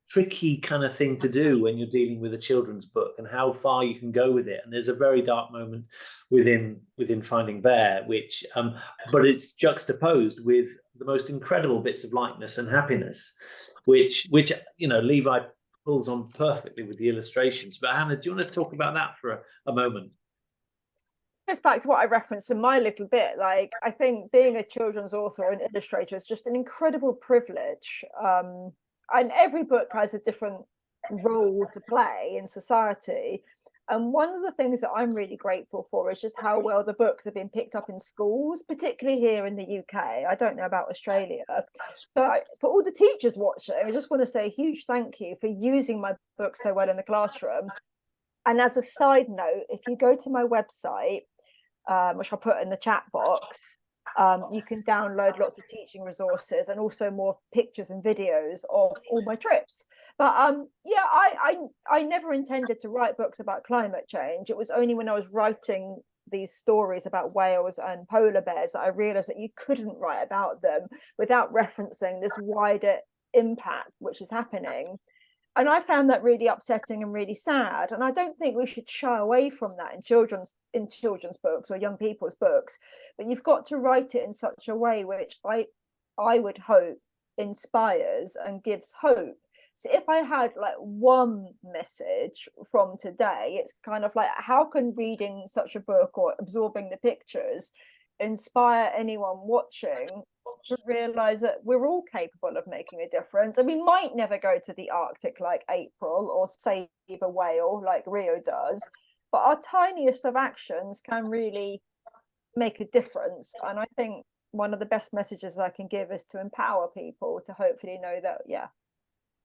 tricky kind of thing to do when you're dealing with a children's book, and how far you can go with it. And there's a very dark moment within Finding Bear, which but it's juxtaposed with the most incredible bits of lightness and happiness, which Levi pulls on perfectly with the illustrations. But Hannah, do you want to talk about that for a moment? It's back to what I referenced in my little bit. Like, I think being a children's author or an illustrator is just an incredible privilege. And every book has a different role to play in society. And one of the things that I'm really grateful for is just how well the books have been picked up in schools, particularly here in the UK. I don't know about Australia. So for all the teachers watching, I just want to say a huge thank you for using my book so well in the classroom. And as a side note, if you go to my website, which I'll put in the chat box, you can download lots of teaching resources and also more pictures and videos of all my trips. But I never intended to write books about climate change. It was only when I was writing these stories about whales and polar bears that I realized that you couldn't write about them without referencing this wider impact which is happening. And I found that really upsetting and really sad. And I don't think we should shy away from that in children's books or young people's books. But you've got to write it in such a way which I would hope inspires and gives hope. So if I had like one message from today, it's kind of like, how can reading such a book or absorbing the pictures inspire anyone watching to realize that we're all capable of making a difference? And we might never go to the Arctic like April or save a whale like Rio does, but our tiniest of actions can really make a difference. And I think one of the best messages I can give is to empower people to hopefully know that, yeah,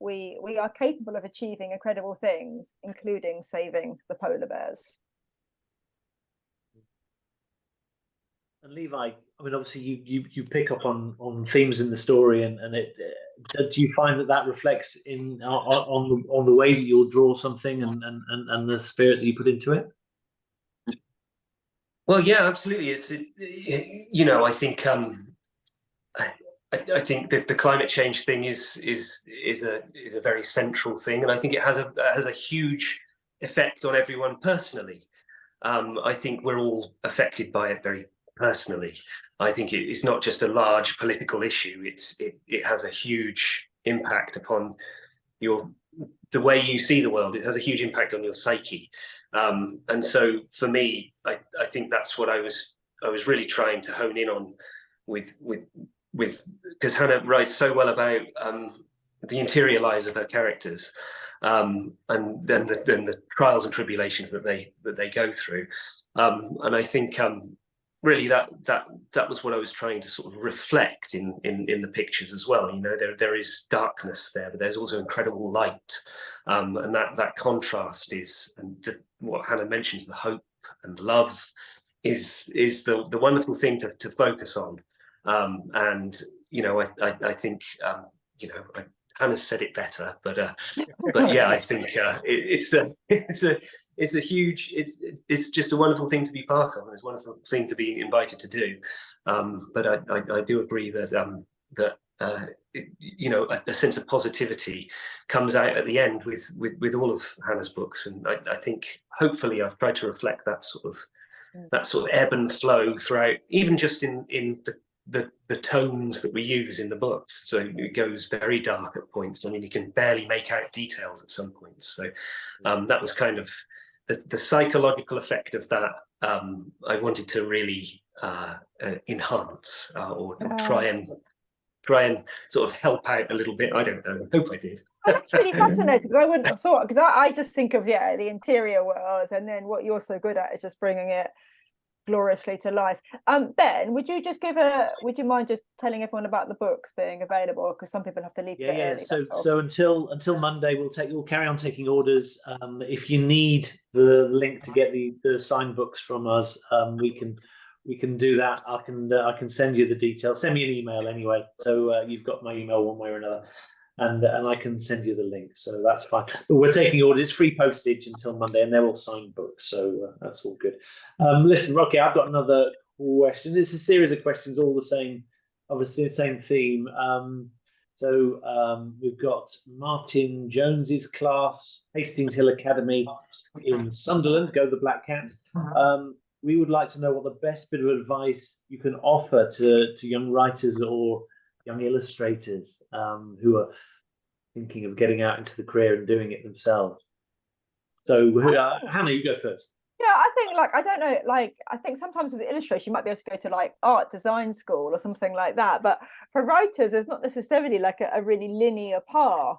we are capable of achieving incredible things, including saving the polar bears. And Levi, I mean, obviously you pick up on themes in the story, and do you find that reflects on the way that you'll draw something and the spirit that you put into it? Well, yeah, absolutely. It's I think I think that the climate change thing is a very central thing, and I think it has a huge effect on everyone personally. I think we're all affected by it very personally. I think it's not just a large political issue. It has a huge impact upon the way you see the world. It has a huge impact on your psyche, and so for me, I think that's what I was really trying to hone in on with because Hannah writes so well about the interior lives of her characters, and then the trials and tribulations that they go through. And I think really that was what I was trying to sort of reflect in the pictures as well. You know, there is darkness there, but there's also incredible light, and that contrast is, and what Hannah mentions, the hope and love, is the wonderful thing to focus on. And you know, I think Hannah said it better, but yeah, I think it's just a wonderful thing to be part of, and it's a wonderful thing to be invited to do. But I do agree that a sense of positivity comes out at the end with all of Hannah's books, and I think hopefully I've tried to reflect that sort of ebb and flow throughout, even just in the tones that we use in the book. So it goes very dark at points. I mean, you can barely make out details at some points. So that was kind of the psychological effect of that. I wanted to really enhance or try and sort of help out a little bit. I don't know. I hope I did. Well, that's really fascinating, because I wouldn't have thought, because I just think of the interior world, and then what you're so good at is just bringing it gloriously to life. Ben, would you mind just telling everyone about the books being available, because some people have to leave early. So until Monday we'll carry on taking orders. If you need the link to get the signed books from us, we can do that. I can send you the details. Send me an email anyway, so you've got my email one way or another, and I can send you the link, so that's fine. But we're taking orders. It's free postage until Monday, and they're all signed books, so that's all good. Listen, Rocky, I've got another question. It's a series of questions, all the same, obviously the same theme. We've got Martin Jones's class, Hastings Hill Academy in Sunderland. Go the Black Cats. We would like to know what the best bit of advice you can offer to young writers or young illustrators who are thinking of getting out into the career and doing it themselves. So Hannah, you go first. Yeah, I think, I don't know, I think sometimes with the illustration you might be able to go to art design school or something like that, but for writers there's not necessarily a really linear path.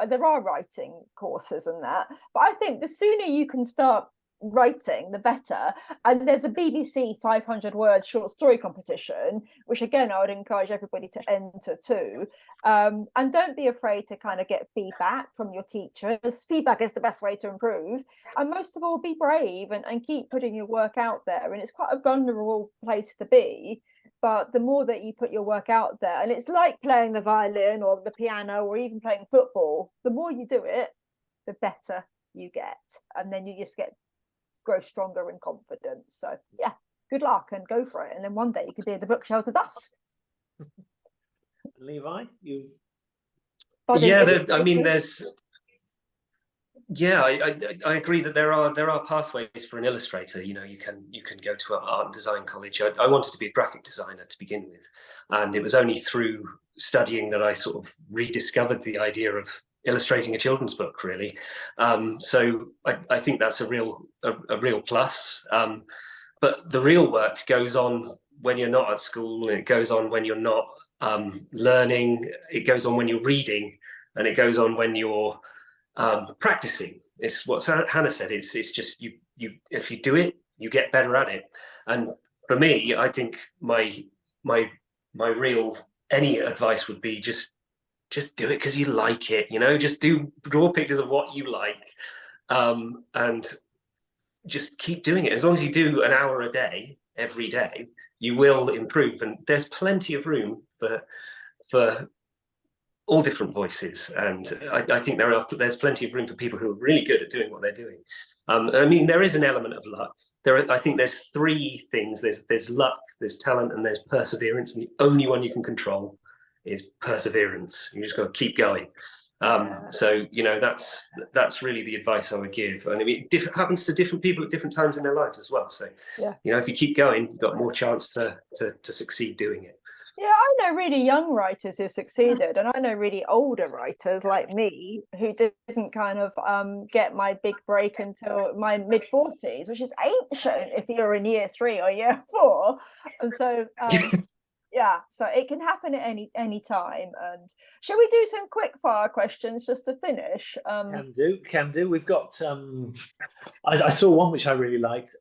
There are writing courses and that, but I think the sooner you can start writing, the better. And there's a BBC 500 words short story competition, which again I would encourage everybody to enter too. And don't be afraid to kind of get feedback from your teachers. Feedback is the best way to improve. And most of all, be brave and keep putting your work out there. And it's quite a vulnerable place to be, but the more that you put your work out there, and it's like playing the violin or the piano or even playing football, the more you do it, the better you get, and then you just grow stronger in confidence. So yeah, good luck and go for it, and then one day you could be at the bookshelves with us. Levi, you? I agree that there are pathways for an illustrator. You know, you can go to an art and design college. I wanted to be a graphic designer to begin with, and it was only through studying that I sort of rediscovered the idea of illustrating a children's book, really. So I think that's a real plus. But the real work goes on when you're not at school, and it goes on when you're not learning. It goes on when you're reading, and it goes on when you're practicing. It's what Hannah said. It's just you if you do it, you get better at it. And for me, I think my real any advice would be just do it because you like it. You know, just draw pictures of what you like, and just keep doing it. As long as you do an hour a day every day, you will improve. And there's plenty of room for all different voices, and I think there's plenty of room for people who are really good at doing what they're doing. I mean, there is an element of luck. I think there's three things. There's luck, there's talent, and there's perseverance. And the only one you can control is perseverance. You just got to keep going. So you know, that's really the advice I would give. And I mean, it happens to different people at different times in their lives as well. So yeah, you know, if you keep going, you've got more chance to succeed doing it. Yeah, I know really young writers who succeeded, and I know really older writers like me who didn't kind of get my big break until my mid-40s, which is ancient if you're in year 3 or year 4. And so Yeah, so it can happen at any time. And shall we do some quick fire questions just to finish? Can do. We've got I saw one which I really liked.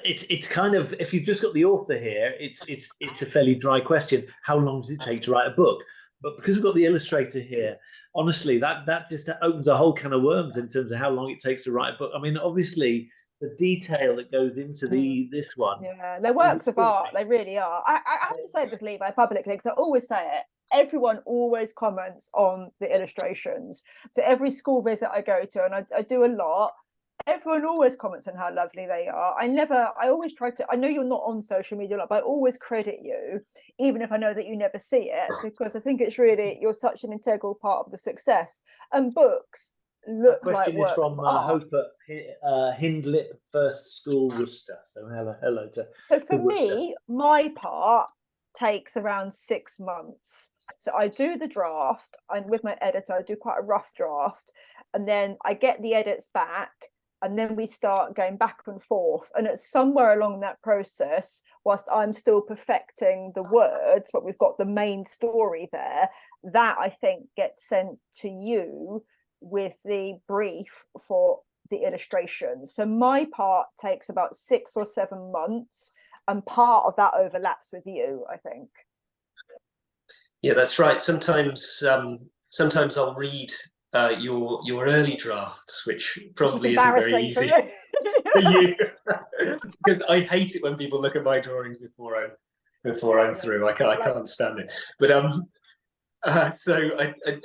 It's kind of, if you've just got the author here, it's a fairly dry question. How long does it take to write a book? But because we've got the illustrator here, honestly, that just opens a whole can of worms in terms of how long it takes to write a book. I mean, obviously, the detail that goes into this one. Yeah, they're works of art. They really are. I have to say this, Levi, publicly, because I always say it. Everyone always comments on the illustrations. So every school visit I go to, and I do a lot, everyone always comments on how lovely they are. I always try to, I know you're not on social media, but I always credit you, even if I know that you never see it, because I think it's really, you're such an integral part of the success. And books look like question works is from of art. Hope at Hindlip First School, Worcester. So hello to. So for me, my part takes around 6 months. So I do the draft, and with my editor, I do quite a rough draft, and then I get the edits back, and then we start going back and forth. And it's somewhere along that process, whilst I'm still perfecting the words, but we've got the main story there, that I think gets sent to you with the brief for the illustrations. So my part takes about 6 or 7 months, and part of that overlaps with you, I think. Yeah, that's right. Sometimes I'll read your early drafts, which probably isn't very easy for you, because I hate it when people look at my drawings before I'm through. I can't stand it. But so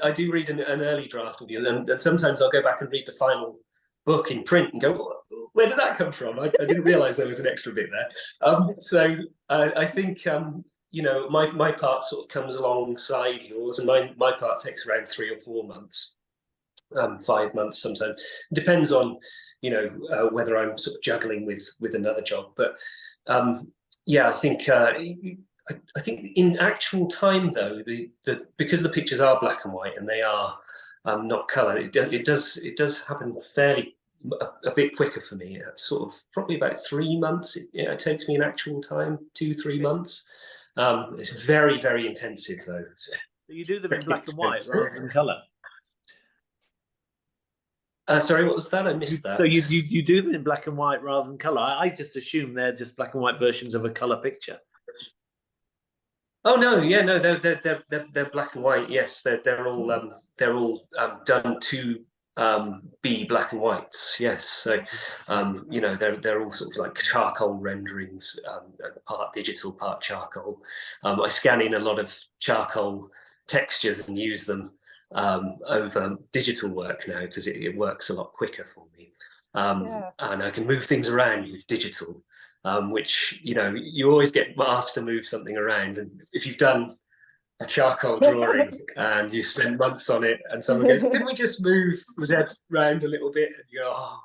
I do read an early draft of you, and sometimes I'll go back and read the final book in print and go, where did that come from? I didn't realize there was an extra bit there. So I think my part sort of comes alongside yours, and my part takes around 3 or 4 months, 5 months sometimes. It depends on whether I'm sort of juggling with another job. But yeah, I think in actual time, though, because the pictures are black and white and they are not color, it does happen fairly a bit quicker for me. It's sort of probably about 3 months. It takes me in actual time 2-3 months. It's very, very intensive, though. So you do them in black and white rather than color. Sorry, what was that? I missed that. So you do them in black and white rather than color. I just assume they're just black and white versions of a color picture. Oh no, yeah, no, they're black and white. Yes, they're all done to be black and whites. Yes, so they're all sort of like charcoal renderings, part digital, part charcoal. I scan in a lot of charcoal textures and use them over digital work now, because it works a lot quicker for me, and I can move things around with digital. Which you always get asked to move something around, and if you've done a charcoal drawing and you spend months on it, and someone goes, "Can we just move Zed around a little bit?" and you go, "Oh,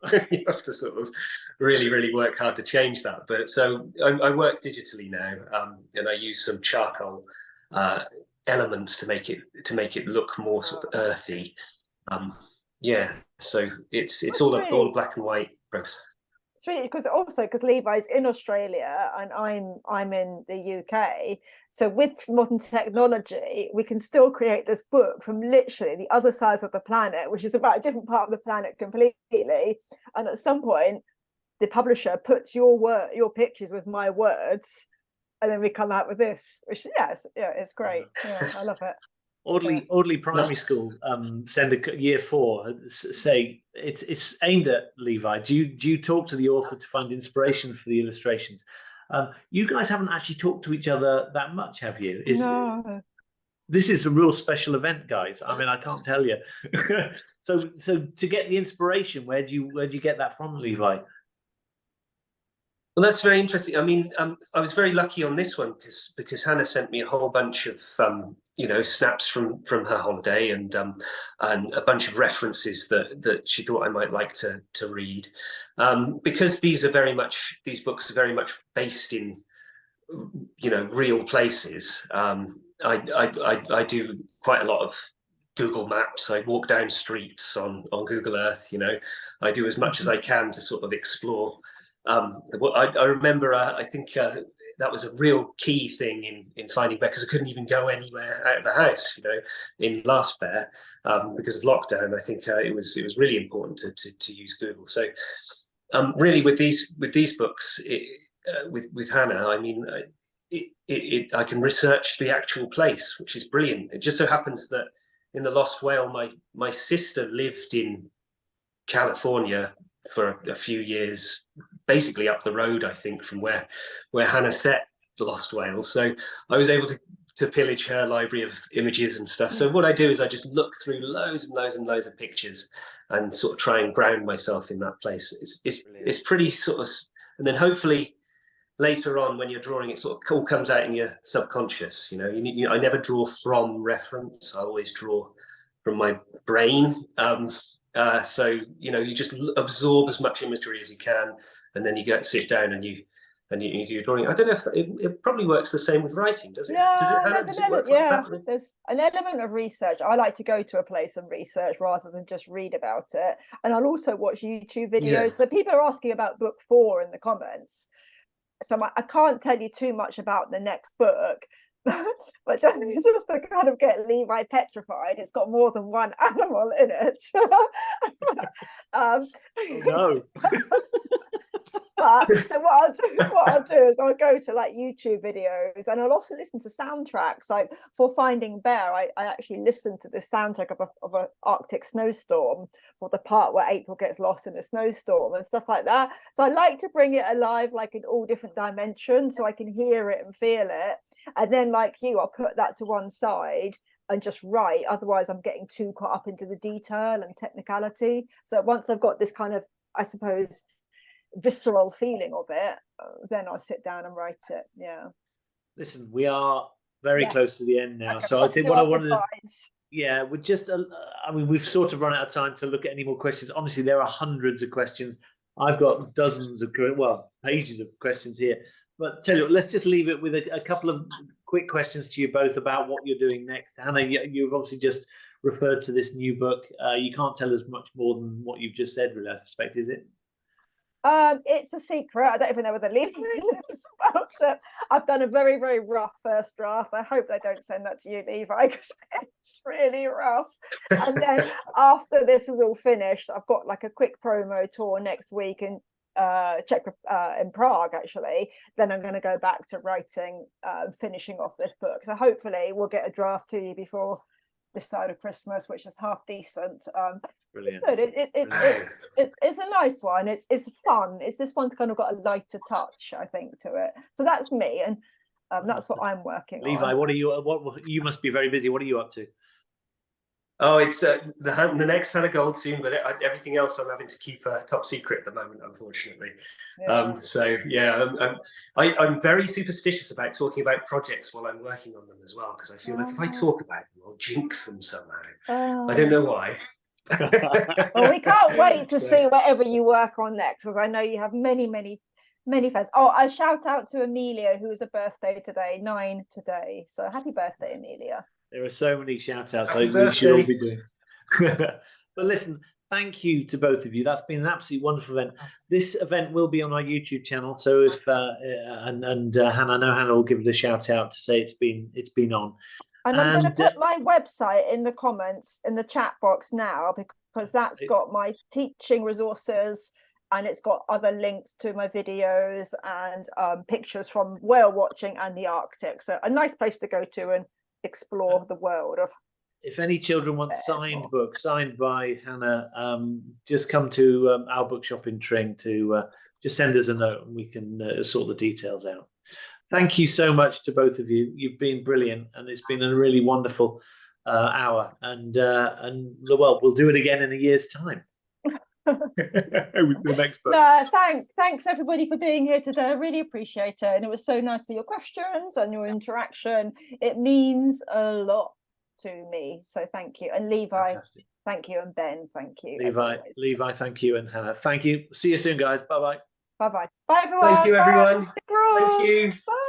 okay." You have to sort of really, really work hard to change that. But so I work digitally now, and I use some charcoal elements to make it look more sort of earthy. Yeah, so it's all a black and white process. It's really, because Levi's in Australia and I'm in the UK, so with modern technology we can still create this book from literally the other side of the planet, which is about a different part of the planet completely, and at some point the publisher puts your pictures with my words, and then we come out with this, which it's great. I love it. Audley Primary School send a year 4 say it's aimed at Levi. Do you talk to the author to find inspiration for the illustrations? You guys haven't actually talked to each other that much, have you? No. This is a real special event, guys. I mean, I can't tell you. So to get the inspiration, where do you get that from, Levi? Well, that's very interesting. I mean, I was very lucky on this one because Hannah sent me a whole bunch of snaps from her holiday, and a bunch of references that she thought I might like to read, because these books are very much based in real places. I do quite a lot of Google Maps. I walk down streets on Google Earth. I do as much as I can to sort of explore. I remember, I think that was a real key thing in finding Bear, because I couldn't even go anywhere out of the house, in last Bear, because of lockdown. I think it was really important to use Google. So really with these books, with Hannah, I mean, I can research the actual place, which is brilliant. It just so happens that in the Lost Whale, my sister lived in California for a few years, basically up the road, I think, from where Hannah set the Lost Whale. So I was able to pillage her library of images and stuff. So what I do is I just look through loads and loads and loads of pictures and sort of try and ground myself in that place. It's pretty sort of, and then hopefully later on when you're drawing, it sort of all comes out in your subconscious. I never draw from reference. I always draw from my brain. So you just absorb as much imagery as you can, and then you go sit down and you do your drawing. I don't know if it probably works the same with writing, does it? Yeah, Does it work like that? There's an element of research. I like to go to a place and research rather than just read about it. And I'll also watch YouTube videos. Yeah. So people are asking about book 4 in the comments. So I can't tell you too much about the next book, but just to kind of get Levi petrified, it's got more than one animal in it. Oh, no. But so what I'll do is I'll go to like YouTube videos, and I'll also listen to soundtracks. Like for Finding Bear, I actually listened to the soundtrack of an Arctic snowstorm, for the part where April gets lost in a snowstorm and stuff like that. So I like to bring it alive, like in all different dimensions, so I can hear it and feel it. And then, like you, I'll put that to one side and just write. Otherwise, I'm getting too caught up into the detail and technicality. So once I've got this kind of, I suppose, visceral feeling of it, then I'll sit down and write it. Yeah. Listen, we are very close to the end now. Okay, So I think what I wanted to, to, we're just, I mean, we've sort of run out of time to look at any more questions. Honestly, there are hundreds of questions. I've got dozens of, pages of questions here. But tell you what, let's just leave it with a couple of quick questions to you both about what you're doing next. Hannah, you've obviously just referred to this new book. You can't tell us much more than what you've just said, really, I suspect, is it? It's a secret. I don't even know whether Levi knows about it. I've done a very, very rough first draft. I hope they don't send that to you, Levi, because it's really rough. And then after this is all finished, I've got like a quick promo tour next week in in Prague, actually. Then I'm going to go back to writing, finishing off this book. So hopefully we'll get a draft to you before this side of Christmas, which is half decent. Brilliant. It's good. It's a nice one. It's fun. This one's kind of got a lighter touch, I think, to it. So that's me, and that's what I'm working on. Levi, what you must be very busy. What are you up to? Oh, it's the next Hannah Gold soon, but everything else I'm having to keep top secret at the moment, unfortunately. Yeah. I'm very superstitious about talking about projects while I'm working on them as well, because I feel like if I talk about them, I'll jinx them somehow. I don't know why. Well, we can't wait to see whatever you work on next, because I know you have many fans. Oh, I shout out to Amelia, who is a birthday today, 9 today. So happy birthday, Amelia. There are so many shout outs we should all be doing. But listen, thank you to both of you. That's been an absolutely wonderful event. This event will be on our YouTube channel. So if Hannah, I know Hannah will give it a shout out to say it's been on. And I'm going to put my website in the comments in the chat box now, because that's got my teaching resources, and it's got other links to my videos and pictures from whale watching and the Arctic. So a nice place to go to and explore the world of. If any children want signed books signed by Hannah, just come to Our Bookshop in Tring to just send us a note, and we can sort the details out. Thank you so much to both of you. You've been brilliant, and it's been a really wonderful hour. And well, we'll do it again in a year's time. With the next book. No, thanks everybody for being here today. I really appreciate it, and it was so nice for your questions and your interaction. It means a lot to me, so thank you. And Levi, fantastic. Thank you, and Ben, thank you. Levi, thank you, and Hannah, thank you. See you soon, guys. Bye-bye. Bye everyone. Thank you, everyone. Bye. Thank you. Bye.